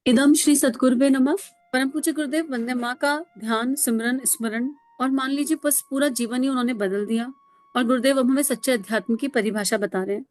इदम श्री सतगुरुवे नमः। परम पूज्य गुरुदेव वंदे माँ का ध्यान सिमरन स्मरण और मान लीजिए बस पूरा जीवन ही उन्होंने बदल दिया। और गुरुदेव अब हमें सच्चे अध्यात्म की परिभाषा बता रहे हैं।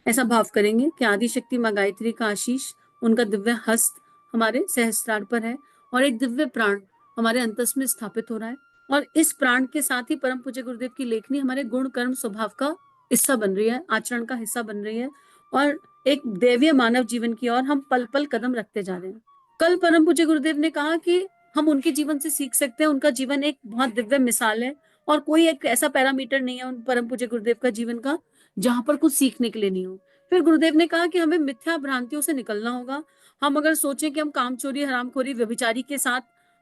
ऐसा भाव करेंगे कि आदि शक्ति माँ गायत्री का आशीष, उनका दिव्य हस्त हमारे सहस्त्रार पर है और एक दिव्य प्राण हमारे अंतस में स्थापित हो रहा है। और इस प्राण के साथ ही परम पूज्य गुरुदेव की लेखनी हमारे गुण कर्म स्वभाव का हिस्सा बन रही है, आचरण का हिस्सा बन रही है और एक दैवीय मानव जीवन की ओर हम पल पल कदम रखते जा रहे हैं। कल परम पूज्य गुरुदेव ने कहा कि हम उनके जीवन से सीख सकते हैं। उनका जीवन एक बहुत दिव्य मिसाल है और कोई एक ऐसा पैरामीटर नहीं है उन परम पूज्य गुरुदेव का जीवन का जहां पर कुछ सीखने के लिए नहीं हो। फिर गुरुदेव ने कहा कि हमें मिथ्या भ्रांतियों से निकलना होगा। हम अगर सोचें कि हम कामचोरी, हरामखोरी, व्यभिचारी के साथ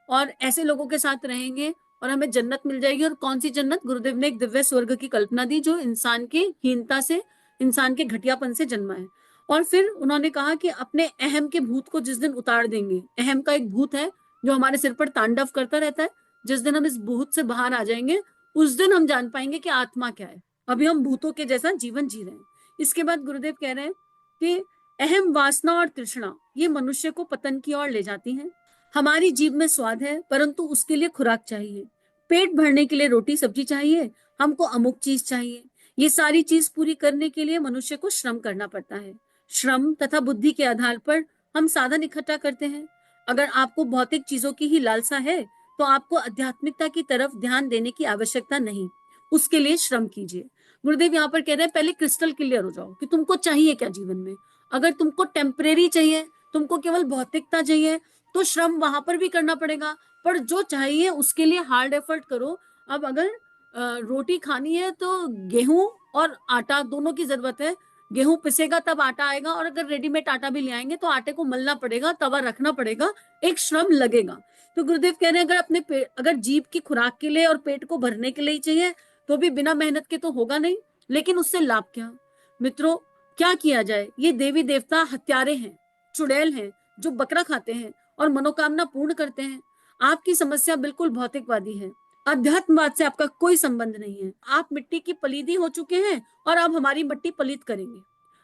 और ऐसे लोगों के साथ रहेंगे और हमें जन्नत मिल जाएगी, और कौन सी जन्नत? गुरुदेव ने एक दिव्य स्वर्ग की कल्पना दी जो इंसान की हीनता से, इंसान के घटियापन से जन्मा है। और फिर उन्होंने कहा कि अपने अहम के भूत को जिस दिन उतार देंगे, अहम का एक भूत है जो हमारे सिर पर तांडव करता रहता है, जिस दिन हम इस भूत से बाहर आ जाएंगे उस दिन हम जान पाएंगे कि आत्मा क्या है। अभी हम भूतों के जैसा जीवन जी रहे हैं। इसके बाद गुरुदेव कह रहे हैं कि अहम, वासना और तृष्णा ये मनुष्य को पतन की ओर ले जाती हैं। हमारी जीभ में स्वाद है परंतु उसके लिए खुराक चाहिए। पेट भरने के लिए रोटी सब्जी चाहिए, हमको अमुक चीज चाहिए। ये सारी चीज पूरी करने के लिए मनुष्य को श्रम करना पड़ता है। श्रम तथा बुद्धि के आधार पर हम साधन इकट्ठा करते हैं। अगर आपको भौतिक चीजों की ही लालसा है तो आपको आध्यात्मिकता की तरफ ध्यान देने की आवश्यकता नहीं, उसके लिए श्रम कीजिए। गुरुदेव यहाँ पर कह रहे हैं पहले क्रिस्टल क्लियर हो जाओ कि तुमको चाहिए क्या जीवन में। अगर तुमको टेम्परेरी चाहिए, तुमको केवल भौतिकता चाहिए, तो श्रम वहां पर भी करना पड़ेगा, पर जो चाहिए उसके लिए हार्ड एफर्ट करो। अब अगर रोटी खानी है तो गेहूं और आटा दोनों की जरूरत है। गेहूं पिसेगा तब आटा आएगा, और अगर रेडीमेड आटा भी ले आएंगे तो आटे को मलना पड़ेगा, तवा रखना पड़ेगा, एक श्रम लगेगा। तो गुरुदेव कह रहे हैं अगर जीभ की खुराक के लिए और पेट को भरने के लिए ही चाहिए तो भी बिना मेहनत के तो होगा नहीं। लेकिन उससे लाभ क्या? मित्रों, क्या किया जाए? ये देवी देवता हत्यारे हैं, चुड़ैल हैं, जो बकरा खाते हैं और मनोकामना पूर्ण करते हैं। आपकी समस्या बिल्कुल भौतिकवादी है, अध्यात्मवाद से आपका कोई संबंध नहीं है। आप मिट्टी की पलीदी हो चुके हैं और अब हमारी मिट्टी पलीत करेंगे।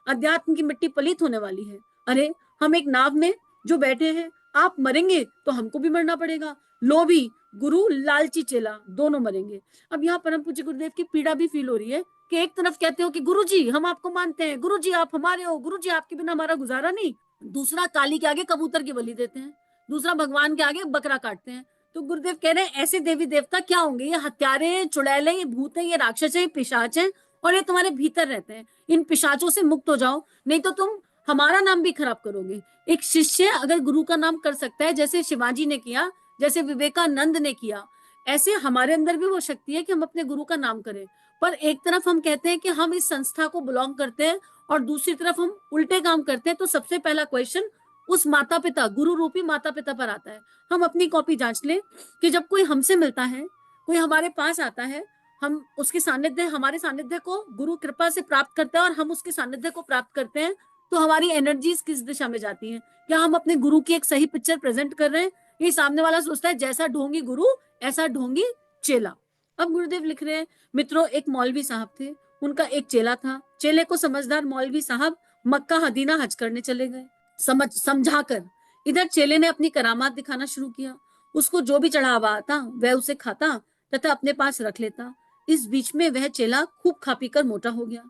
अध्यात्म की मिट्टी पलीत होने वाली है। अरे, हम एक नाव में जो बैठे हैं, आप मरेंगे तो हमको भी मरना पड़ेगा। लोभी गुरु, लालची चेला, दोनों मरेंगे। अब यहाँ परम पूज्य गुरुदेव की पीड़ा भी फील हो रही है कि एक तरफ कहते हो कि गुरुजी हम आपको मानते हैं, गुरुजी आप हमारे हो, गुरुजी आपके बिना हमारा गुजारा नहीं। दूसरा काली के आगे कबूतर की बलि देते हैं, दूसरा भगवान के आगे बकरा काटते हैं। तो गुरुदेव कह रहे हैं ऐसे देवी देवता क्या होंगे? ये हत्यारे, चुड़ैले, ये भूत है, ये राक्षस है, ये पिशाच है, और ये तुम्हारे भीतर रहते हैं। इन पिशाचों से मुक्त हो जाओ, नहीं तो तुम हमारा नाम भी खराब करोगे। एक शिष्य अगर गुरु का नाम कर सकता है, जैसे शिवाजी ने किया, जैसे विवेकानंद ने किया, ऐसे हमारे अंदर भी वो शक्ति है कि हम अपने गुरु का नाम करें। पर एक तरफ हम कहते हैं कि हम इस संस्था को बिलोंग करते हैं और दूसरी तरफ हम उल्टे काम करते हैं। तो सबसे पहला क्वेश्चन उस माता पिता, गुरु रूपी माता पिता पर आता है। हम अपनी कॉपी जांच लें कि जब कोई हमसे मिलता है, कोई हमारे पास आता है, हम उसके सानिध्य, हमारे सानिध्य को गुरु कृपा से प्राप्त करते हैं और हम उसके सानिध्य को प्राप्त करते हैं, तो हमारी एनर्जीज किस दिशा में जाती हैं? क्या हम अपने गुरु की एक सही पिक्चर प्रेजेंट कर रहे हैं? ये सामने वाला सोचता है जैसा ढोंगी गुरु ऐसा ढोंगी चेला। अब गुरुदेव लिख रहे हैं, मित्रों, एक मौलवी साहब थे, उनका एक चेला था। चेले को समझदार मौलवी साहब मक्का मदीना हज करने चले गए, समझाकर। इधर चेले ने अपनी करामात दिखाना शुरू किया। उसको जो भी चढ़ावा आता वह उसे खाता तथा अपने पास रख लेता। इस बीच में वह चेला खूब खा पी कर मोटा हो गया।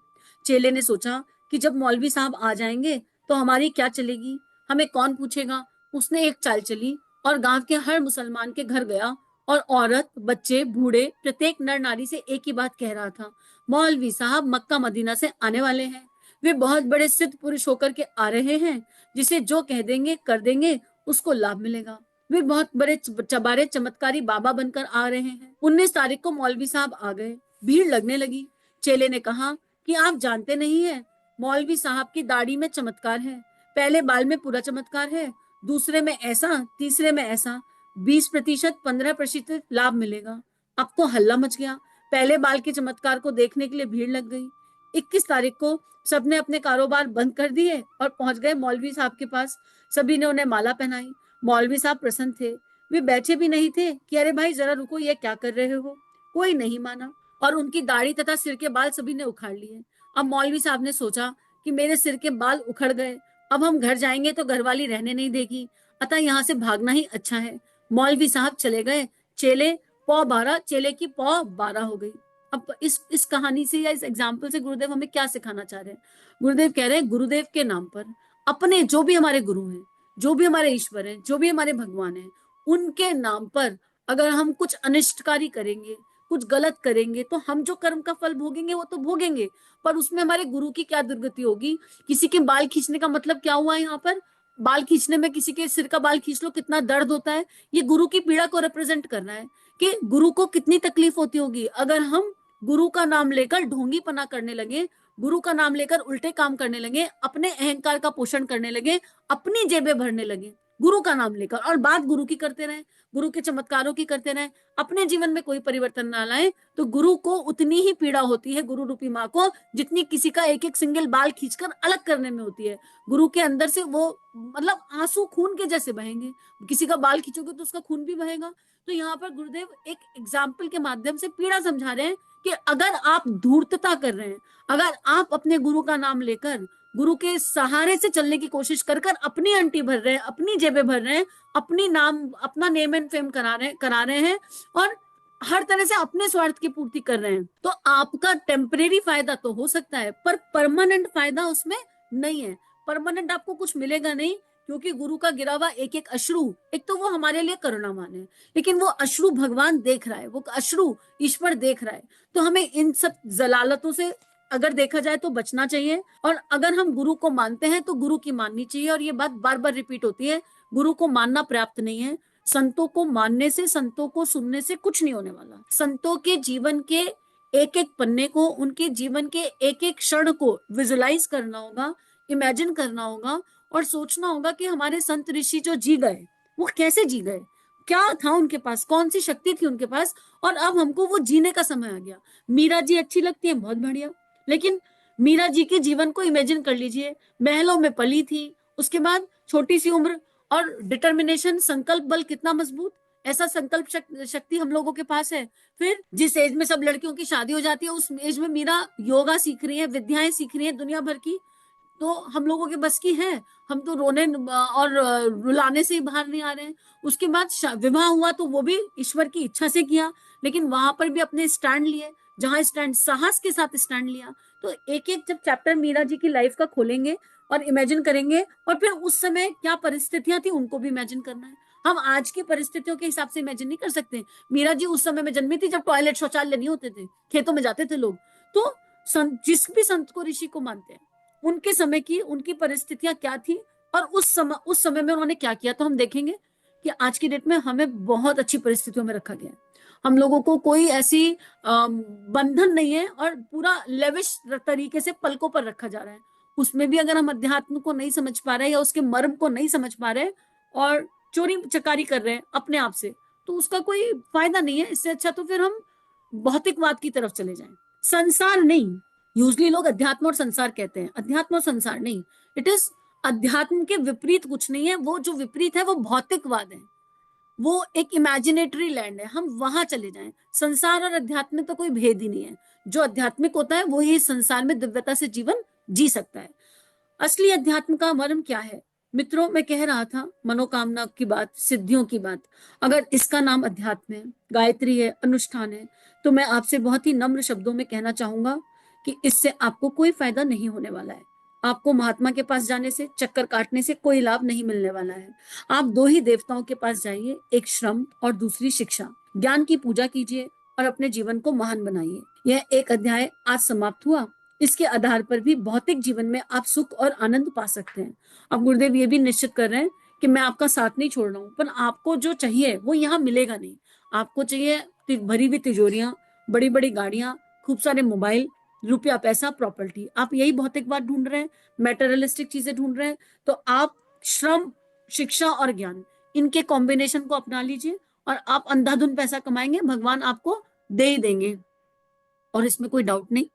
चेले ने सोचा कि जब मौलवी साहब आ जाएंगे तो हमारी क्या चलेगी, हमें कौन पूछेगा। उसने एक चाल चली और गांव के हर मुसलमान के घर गया और औरत, बच्चे, बूढ़े, प्रत्येक नर नारी से एक ही बात कह रहा था, मौलवी साहब मक्का मदीना से आने वाले हैं। वे बहुत बड़े सिद्ध पुरुष होकर के आ रहे हैं, जिसे जो कह देंगे कर देंगे उसको लाभ मिलेगा। वे बहुत बड़े चबारे चमत्कारी बाबा बनकर आ रहे हैं। 19 तारीख को मौलवी साहब आ गए। भीड़ लगने लगी। चेले ने कहा कि आप जानते नहीं है, मौलवी साहब की दाढ़ी में चमत्कार है। पहले बाल में पूरा चमत्कार है, दूसरे में ऐसा, तीसरे में ऐसा। 20%, 15% लाभ मिलेगा। अब तो हल्ला मच गया। पहले बाल के चमत्कार को देखने के लिए भीड़ लग गई। 21 तारीख को सबने अपने कारोबार बंद कर दिए और पहुंच गए मौलवी साहब के पास। सभी ने उन्हें माला पहनाई। मौलवी साहब प्रसन्न थे। वे बैठे भी नहीं थे कि अरे भाई जरा रुको, ये क्या कर रहे हो। कोई नहीं माना और उनकी दाढ़ी तथा सिर के बाल सभी ने उखाड़ लिए। अब मौलवी साहब ने सोचा कि मेरे सिर के बाल उखड़ गए, अब हम घर जाएंगे तो घरवाली रहने नहीं देगी। अतः यहाँ से भागना ही अच्छा है। मौलवी साहब चले गए, चेले पौ 12, चेले की पौ 12 हो गई। अब इस कहानी से या इस एग्जाम्पल से गुरुदेव हमें क्या सिखाना चाह रहे हैं? गुरुदेव कह रहे हैं गुरुदेव के नाम पर अपने जो भी हमारे गुरु हैं, जो भी हमारे ईश्वर हैं, जो भी हमारे भगवान हैं, उनके नाम पर अगर हम कुछ अनिष्टकारी करेंगे, कुछ गलत करेंगे, तो हम जो कर्म का फल भोगेंगे वो तो भोगेंगे, पर उसमें हमारे गुरु की क्या दुर्गति होगी? किसी के बाल खींचने का मतलब क्या हुआ यहाँ पर? बाल खींचने में किसी के सिर का बाल खींच लो, कितना दर्द होता है। ये गुरु की पीड़ा को रिप्रेजेंट करना है कि गुरु को कितनी तकलीफ होती होगी अगर हम गुरु का नाम लेकर ढोंगी पना करने लगे, गुरु का नाम लेकर उल्टे काम करने लगे, अपने अहंकार का पोषण करने लगे, अपनी जेबें भरने लगे गुरु का नाम लेकर, और बात गुरु की करते रहे, गुरु के चमत्कारों की करते रहे, अपने जीवन में कोई परिवर्तन ना लाए, तो गुरु को उतनी ही पीड़ा होती है, गुरु रूपी माँ को, जितनी किसी का एक एक सिंगल बाल खींचकर अलग करने में होती है। गुरु के अंदर से वो मतलब आंसू खून के जैसे बहेंगे, किसी का बाल खींचोगे तो उसका खून भी बहेगा। तो यहाँ पर गुरुदेव एक एग्जाम्पल के माध्यम से पीड़ा समझा रहे हैं कि अगर आप धूर्तता कर रहे हैं, अगर आप अपने गुरु का नाम लेकर गुरु के सहारे से चलने की कोशिश कर कर अपनी अंटी भर रहे हैं, अपनी जेबें भर रहे हैं, अपना नेम एंड फेम करा रहे हैं, और हर तरह से अपने स्वार्थ की पूर्ति कर रहे हैं, तो आपका टेम्परेरी फायदा तो हो सकता है, पर परमानेंट फायदा उसमें नहीं है। परमानेंट आपको कुछ मिलेगा नहीं, क्योंकि गुरु का गिरा हुआ एक एक अश्रु, एक तो वो हमारे लिए करुणावान है, लेकिन वो अश्रु भगवान देख रहा है, वो अश्रु ईश्वर देख रहा है। तो हमें इन सब जलालतों से अगर देखा जाए तो बचना चाहिए, और अगर हम गुरु को मानते हैं तो गुरु की माननी चाहिए। और ये बात बार बार रिपीट होती है, गुरु को मानना पर्याप्त नहीं है, संतों को मानने से, संतों को सुनने से कुछ नहीं होने वाला। संतों के जीवन के एक एक पन्ने को, उनके जीवन के एक एक क्षण को विजुलाइज करना होगा, इमेजिन करना होगा, और सोचना होगा कि हमारे संत ऋषि जो जी गए वो कैसे जी गए, क्या था उनके पास, कौन सी शक्ति थी उनके पास, और अब हमको वो जीने का समय आ गया। मीरा जी अच्छी लगती है, बहुत बढ़िया, लेकिन मीरा जी के जीवन को इमेजिन कर लीजिए, महलों में पली थी, उसके बाद छोटी सी उम्र, और डिटर्मिनेशन, संकल्प बल कितना मजबूत, ऐसा संकल्प शक्ति हम लोगों के पास है। फिर जिस एज में सब लड़कियों की शादी हो जाती है, उस एज में मीरा योगा सीख रही है, विद्याएं सीख रही है दुनिया भर की, तो हम लोगों के बस की है? हम तो रोने और रुलाने से ही बाहर नहीं आ रहे हैं। उसके बाद विवाह हुआ तो वो भी ईश्वर की इच्छा से किया, लेकिन वहां पर भी अपने स्टैंड लिए, जहां स्टैंड साहस के साथ स्टैंड लिया। तो एक एक जब चैप्टर मीरा जी की लाइफ का खोलेंगे और इमेजिन करेंगे, और फिर उस समय क्या परिस्थितियां थी उनको भी इमेजिन करना है। हम आज की परिस्थितियों के हिसाब से इमेजिन नहीं कर सकते। मीरा जी उस समय में जन्मी थी जब टॉयलेट शौचालय नहीं होते थे, खेतों में जाते थे लोग। तो जिस भी संत को ऋषि को मानते हैं, उनके समय की उनकी परिस्थितियां क्या थी, और उस समय में उन्होंने क्या किया, तो हम देखेंगे कि आज की डेट में हमें बहुत अच्छी परिस्थितियों में रखा गया है। हम लोगों को कोई ऐसी बंधन नहीं है, और पूरा लेविश तरीके से पलकों पर रखा जा रहा है। उसमें भी अगर हम अध्यात्म को नहीं समझ पा रहे हैं, या उसके मर्म को नहीं समझ पा रहे हैं, और चोरी चकारी कर रहे हैं अपने आप से, तो उसका कोई फायदा नहीं है। इससे अच्छा तो फिर हम भौतिकवाद की तरफ चले जाएं, संसार नहीं। यूजली लोग अध्यात्म और संसार कहते हैं, अध्यात्म और संसार नहीं, इट इज अध्यात्म के विपरीत कुछ नहीं है। वो जो विपरीत है वो भौतिकवाद है, वो एक इमेजिनेटरी लैंड है, हम वहां चले जाएं। संसार और अध्यात्म में तो कोई भेद ही नहीं है। जो आध्यात्मिक होता है वो ही संसार में दिव्यता से जीवन जी सकता है। असली अध्यात्म का मर्म क्या है? मित्रों, मैं कह रहा था मनोकामना की बात, सिद्धियों की बात, अगर इसका नाम अध्यात्म है, गायत्री है, अनुष्ठान है, तो मैं आपसे बहुत ही नम्र शब्दों में कहना चाहूंगा कि इससे आपको कोई फायदा नहीं होने वाला है। आपको महात्मा के पास जाने से, चक्कर काटने से कोई लाभ नहीं मिलने वाला है। आप दो ही देवताओं के पास जाइए, एक श्रम और दूसरी शिक्षा। ज्ञान की पूजा कीजिए और अपने जीवन को महान बनाइए। यह एक अध्याय आज समाप्त हुआ। इसके आधार पर भी भौतिक जीवन में आप सुख और आनंद पा सकते हैं। अब गुरुदेव ये भी निश्चित कर रहे हैं कि मैं आपका साथ नहीं छोड़ रहा हूँ, पर आपको जो चाहिए वो यहाँ मिलेगा नहीं। आपको चाहिए भरी हुई तिजोरियां, बड़ी बड़ी गाड़ियां, खूब सारे मोबाइल, रुपया, पैसा, प्रॉपर्टी। आप यही भौतिकवाद ढूंढ रहे हैं, मेटेरियलिस्टिक चीजें ढूंढ रहे हैं, तो आप श्रम, शिक्षा और ज्ञान, इनके कॉम्बिनेशन को अपना लीजिए, और आप अंधाधुन पैसा कमाएंगे, भगवान आपको दे ही देंगे, और इसमें कोई डाउट नहीं।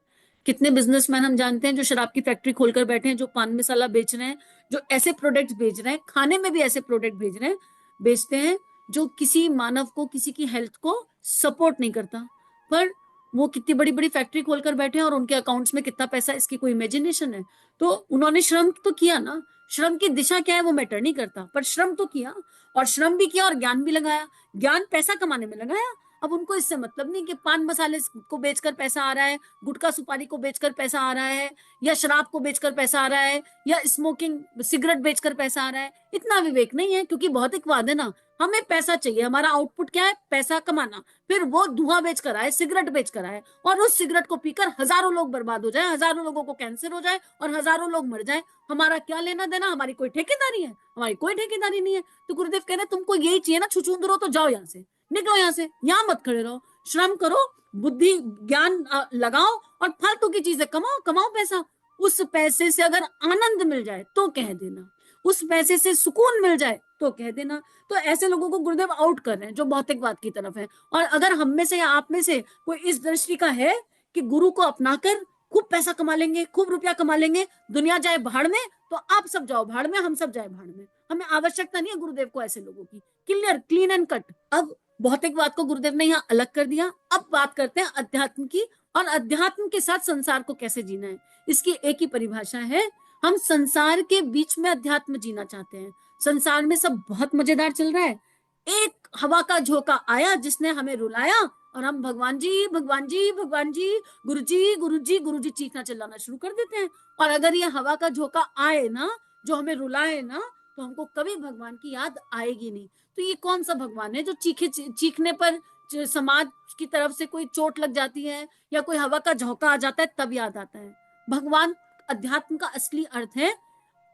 कितने बिजनेसमैन हम जानते हैं जो शराब की फैक्ट्री खोलकर बैठे हैं, जो पान मसाला बेच रहे हैं, जो ऐसे प्रोडक्ट्स बेच रहे हैं, खाने में भी ऐसे प्रोडक्ट बेच रहे हैं, बेचते हैं जो किसी मानव को, किसी की हेल्थ को सपोर्ट नहीं करता, पर वो कितनी बड़ी बड़ी फैक्ट्री खोलकर बैठे हैं, और उनके अकाउंट्स में कितना पैसा, इसकी कोई इमेजिनेशन है? तो उन्होंने श्रम तो किया ना, श्रम की दिशा क्या है वो मैटर नहीं करता, पर श्रम तो किया, और श्रम भी किया और ज्ञान भी लगाया, ज्ञान पैसा कमाने में लगाया। अब उनको इससे मतलब नहीं कि पान मसाले को बेचकर पैसा आ रहा है, गुटखा सुपारी को बेचकर पैसा आ रहा है, या शराब को बेचकर पैसा आ रहा है, या स्मोकिंग सिगरेट बेचकर पैसा आ रहा है। इतना विवेक नहीं है, क्योंकि भौतिकवाद है ना। हमें पैसा चाहिए, हमारा आउटपुट क्या है, पैसा कमाना। फिर वो धुआं बेचकर आए, सिगरेट बेचकर आए, और उस सिगरेट को पीकर हजारों लोग बर्बाद हो जाए, हजारों लोगों को कैंसर हो जाए, और हजारों लोग मर जाए। हमारा क्या लेना देना, हमारी कोई ठेकेदारी है? हमारी कोई ठेकेदारी नहीं है। तो गुरुदेव कह रहे तुमको यही चाहिए ना, छुछूंदर हो तो जाओ यहाँ से, निकलो यहाँ से, यहाँ मत खड़े रहो, श्रम करो, बुद्धि ज्ञान लगाओ, और फालतू की चीजें कमाओ, कमाओ पैसा। उस पैसे से अगर आनंद मिल जाए तो कह देना, उस पैसे से सुकून मिल जाए तो कह देना। तो ऐसे लोगों को गुरुदेव आउट कर रहे हैं जो भौतिकवाद की तरफ है। और अगर हम में से या आप में से कोई इस दृष्टि का है कि गुरु को अपनाकर खूब पैसा कमा लेंगे, खूब रुपया कमा लेंगे, दुनिया जाए भाड़ में, तो आप सब जाओ भाड़ में, हम सब जाए भाड़ में। हमें आवश्यकता नहीं है गुरुदेव को ऐसे लोगों की। Clear, clean and cut. अब भौतिकवाद को गुरुदेव ने यहाँ अलग कर दिया। अब बात करते हैं अध्यात्म की, और अध्यात्म के साथ संसार को कैसे जीना है। इसकी एक ही परिभाषा है, हम संसार के बीच में अध्यात्म जीना चाहते हैं। संसार में सब बहुत मजेदार चल रहा है, एक हवा का झोंका आया जिसने हमें रुलाया, और हम भगवान जी भगवान जी भगवान जी, गुरु जी गुरु जी गुरु जी चीखना चिल्लाना शुरू कर देते हैं। और अगर ये हवा का झोंका आए ना, जो हमें रुलाए ना, तो हमको कभी भगवान की याद आएगी नहीं। तो ये कौन सा भगवान है जो चीखने पर समाज की तरफ से कोई चोट लग जाती है, या कोई हवा का झोंका आ जाता है तब याद आता है? भगवान, अध्यात्म का असली अर्थ है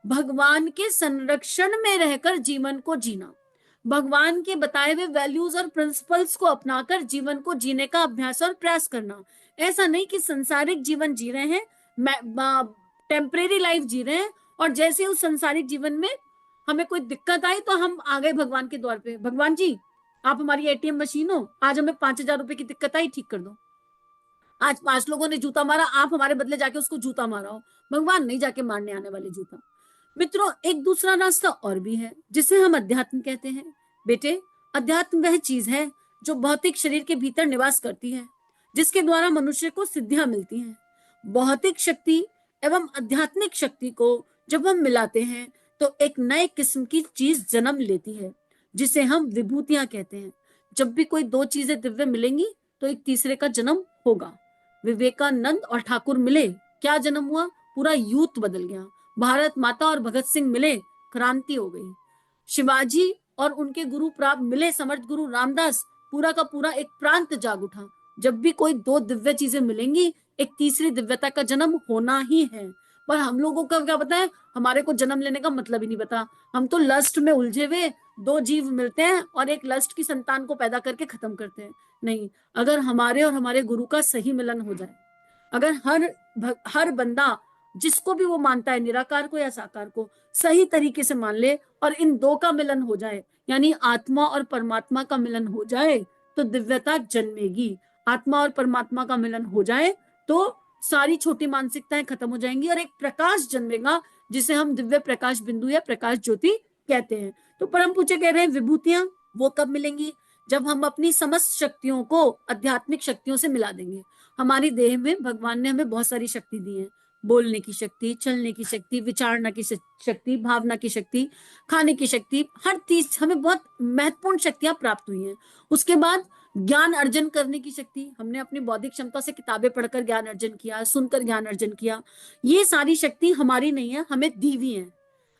भगवान के संरक्षण में रहकर जीवन को जीना, भगवान के बताए हुए वैल्यूज और प्रिंसिपल्स को अपनाकर जीवन को जीने का अभ्यास और प्रयास करना। ऐसा नहीं कि संसारिक जीवन जी रहे हैं, टेम्परेरी लाइफ जी रहे हैं, और जैसे उस संसारिक जीवन में हमें कोई दिक्कत आई तो हम आ गए भगवान के द्वार पे, भगवान जी आप हमारी एटीएम मशीन हो, आज हमें 5,000 रुपए की दिक्कत आई, ठीक कर दो। आज 5 लोगों ने जूता मारा, आप हमारे बदले जाके उसको जूता मारा हो। भगवान नहीं जाके मारने आने वाले जूता। मित्रों, एक दूसरा रास्ता और भी है जिसे हम अध्यात्म कहते हैं। बेटे, अध्यात्म वह चीज है जो भौतिक शरीर के भीतर निवास करती है, जिसके द्वारा मनुष्य को सिद्धियां मिलती हैं। भौतिक शक्ति एवं आध्यात्मिक शक्ति को जब हम मिलाते हैं तो एक नए किस्म की चीज जन्म लेती है, जिसे हम विभूतियां कहते हैं। जब भी कोई दो चीजें दिव्य मिलेंगी तो एक तीसरे का जन्म होगा। विवेकानंद और ठाकुर मिले, क्या जन्म हुआ? पूरा यूथ बदल गया। भारत माता और भगत सिंह मिले, क्रांति हो गई। शिवाजी और उनके गुरु प्राप्त मिले, समर्थ गुरु रामदास, पूरा का पूरा एक प्रांत जाग उठा। जब भी कोई दो दिव्य चीजें मिलेंगी, एक तीसरी दिव्यता का जन्म होना ही है। पर हम लोगों का क्या पता है, हमारे को जन्म लेने का मतलब ही नहीं पता। हम तो लस्ट में उलझे हुए, दो जीव मिलते हैं और एक लस्ट की संतान को पैदा करके खत्म करते हैं। नहीं, अगर हमारे और हमारे गुरु का सही मिलन हो जाए, अगर हर बंदा जिसको भी वो मानता है, निराकार को या साकार को, सही तरीके से मान ले और इन दो का मिलन हो जाए, यानी आत्मा और परमात्मा का मिलन हो जाए, तो दिव्यता जन्मेगी। आत्मा और परमात्मा का मिलन हो जाए तो सारी छोटी मानसिकताएं खत्म हो जाएंगी और एक प्रकाश जन्मेगा, जिसे हम दिव्य प्रकाश बिंदु या प्रकाश ज्योति कहते हैं। तो परम पूज्य कह रहे हैं विभूतियां वो कब मिलेंगी? जब हम अपनी समस्त शक्तियों को आध्यात्मिक शक्तियों से मिला देंगे। हमारी देह में भगवान ने हमें बहुत सारी शक्ति दी है, बोलने की शक्ति, चलने की शक्ति, विचारना की शक्ति, भावना की शक्ति, खाने की शक्ति, हर चीज हमें बहुत महत्वपूर्ण शक्तियां प्राप्त हुई हैं। उसके बाद ज्ञान अर्जन करने की शक्ति, हमने अपनी बौद्धिक क्षमता से किताबें पढ़कर ज्ञान अर्जन किया, सुनकर ज्ञान अर्जन किया। ये सारी शक्ति हमारी नहीं है, हमें दी हुई है।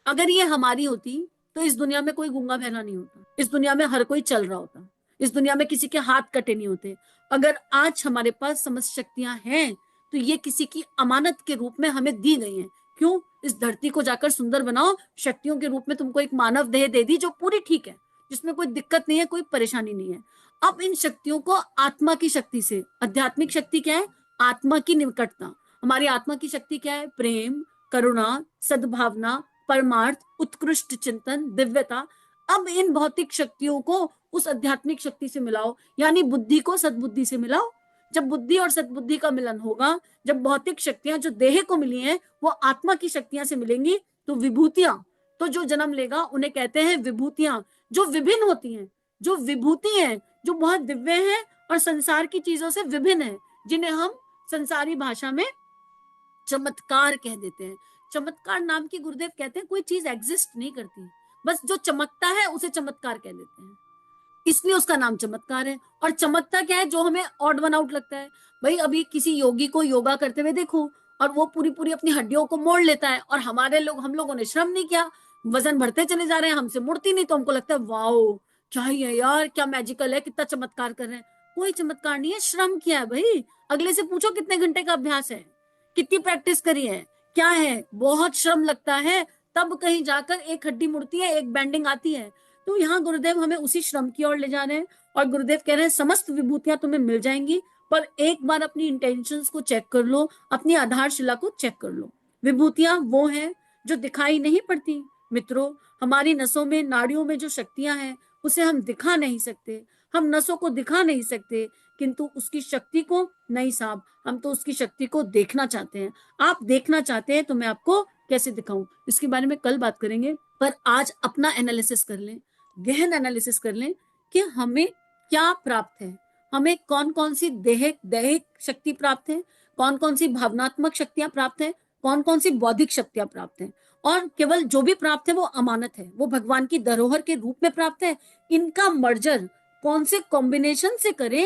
अगर ये हमारी होती तो इस दुनिया में कोई गूंगा बहरा नहीं होता, इस दुनिया में हर कोई चल रहा होता, इस दुनिया में किसी के हाथ कटे नहीं होते। अगर आज हमारे पास समस्त शक्तियां हैं तो ये किसी की अमानत के रूप में हमें दी गई हैं। क्यों? इस धरती को जाकर सुंदर बनाओ, शक्तियों के रूप में तुमको एक मानव देह दे दी जो पूरी ठीक है, जिसमें कोई दिक्कत नहीं है, कोई परेशानी नहीं है। अब इन शक्तियों को आत्मा की शक्ति से, आध्यात्मिक शक्ति क्या है? आत्मा की निकटता। हमारी आत्मा की शक्ति क्या है? प्रेम, करुणा, सद्भावना, परमार्थ, उत्कृष्ट चिंतन, दिव्यता। अब इन भौतिक शक्तियों को उस आध्यात्मिक शक्ति से मिलाओ, यानी बुद्धि को सद्बुद्धि से मिलाओ। जब बुद्धि और सद्बुद्धि का मिलन होगा, जब भौतिक शक्तियां जो देह को मिली हैं वो आत्मा की शक्तियां से मिलेंगी, तो विभूतियां, तो जो जन्म लेगा उन्हें कहते हैं विभूतियां, जो विभिन्न होती हैं, जो विभूति हैं, जो बहुत दिव्य हैं और संसार की चीजों से विभिन्न है, जिन्हें हम संसारी भाषा में चमत्कार कह देते हैं। चमत्कार नाम की गुरुदेव कहते हैं कोई चीज एग्जिस्ट नहीं करती, बस जो चमकता है उसे चमत्कार कह देते हैं, इसलिए उसका नाम चमत्कार है। और चमकता क्या है? जो हमें ऑड वन आउट लगता है। भाई अभी किसी योगी को योगा करते हुए देखो और वो पूरी पूरी अपनी हड्डियों को मोड़ लेता है, और हम लोगों ने श्रम नहीं किया, वजन बढ़ते चले जा रहे हैं, हमसे मुड़ती नहीं, तो हमको लगता है वाओ क्या ही है यार, क्या मैजिकल है, कितना चमत्कार कर रहे हैं। कोई चमत्कार नहीं है, श्रम किया है भाई। अगले से पूछो कितने घंटे का अभ्यास है, कितनी प्रैक्टिस करी है, क्या है, बहुत श्रम लगता है, तब कहीं जाकर एक हड्डी मुड़ती है, एक बैंडिंग आती है। तो यहाँ गुरुदेव हमें उसी श्रम की ओर ले जा रहे हैं, और गुरुदेव कह रहे हैं समस्त विभूतियां तुम्हें मिल जाएंगी, पर एक बार अपनी इंटेंशंस को चेक कर लो, अपनी आधारशिला को चेक कर लो। विभूतियां वो हैं जो दिखाई नहीं पड़ती मित्रों। हमारी नसों में, नाड़ियों में जो शक्तियां हैं उसे हम दिखा नहीं सकते, हम नसों को दिखा नहीं सकते, किंतु उसकी शक्ति को नहीं साहब, हम तो उसकी शक्ति को देखना चाहते हैं। आप देखना चाहते हैं तो मैं आपको कैसे दिखाऊं, इसके बारे में कल बात करेंगे। पर आज अपना एनालिसिस कर लें, गहन एनालिसिस कर लें कि हमें क्या प्राप्त है, हमें कौन कौन सी दैहिक शक्ति प्राप्त है, कौन कौन सी भावनात्मक शक्तियां प्राप्त है, कौन कौन सी बौद्धिक शक्तियां प्राप्त है, और केवल जो भी प्राप्त है वो अमानत है, वो भगवान की धरोहर के रूप में प्राप्त है। इनका मर्जर कौन से कॉम्बिनेशन से करें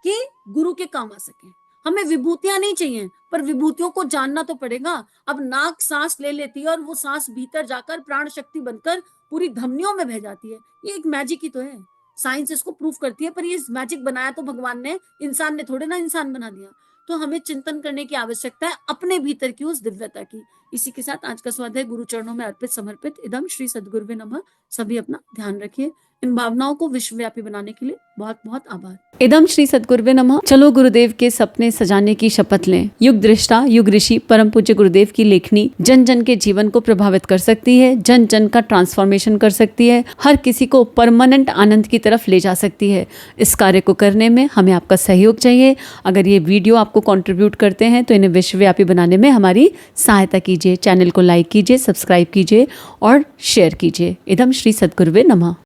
कि गुरु के काम आ सके। हमें विभूतियां नहीं चाहिए, पर विभूतियों को जानना तो पड़ेगा। अब नाक सांस ले लेती है और वो सांस भीतर जाकर प्राण शक्ति बनकर पूरी धमनियों में बह जाती है, ये एक मैजिक ही तो है। साइंस इसको प्रूव करती है, पर ये मैजिक बनाया तो भगवान ने, इंसान ने थोड़े ना इंसान बना दिया। तो हमें चिंतन करने की आवश्यकता है अपने भीतर की उस दिव्यता की। इसी के साथ आज का स्वाध्याय गुरु चरणों में अर्पित समर्पित। इदम श्री सद्गुरुवे नमः। सभी अपना ध्यान रखिए। इन भावनाओं को विश्वव्यापी बनाने के लिए बहुत बहुत आभार। इदम श्री सद्गुरुवे नमः। चलो गुरुदेव के सपने सजाने की शपथ लें। युग दृष्टा, युग ऋषि, परम पूज्य गुरुदेव की लेखनी जन जन के जीवन को प्रभावित कर सकती है, जन जन का ट्रांसफॉर्मेशन कर सकती है, हर किसी को परमानेंट आनंद की तरफ ले जा सकती है। इस कार्य को करने में हमें आपका सहयोग चाहिए। अगर ये वीडियो आपको कंट्रीब्यूट करते हैं तो इन्हें विश्वव्यापी बनाने में हमारी सहायता कीजिए। चैनल को लाइक कीजिए, सब्सक्राइब कीजिए और शेयर कीजिए। इदम श्री सद्गुरुवे नमः।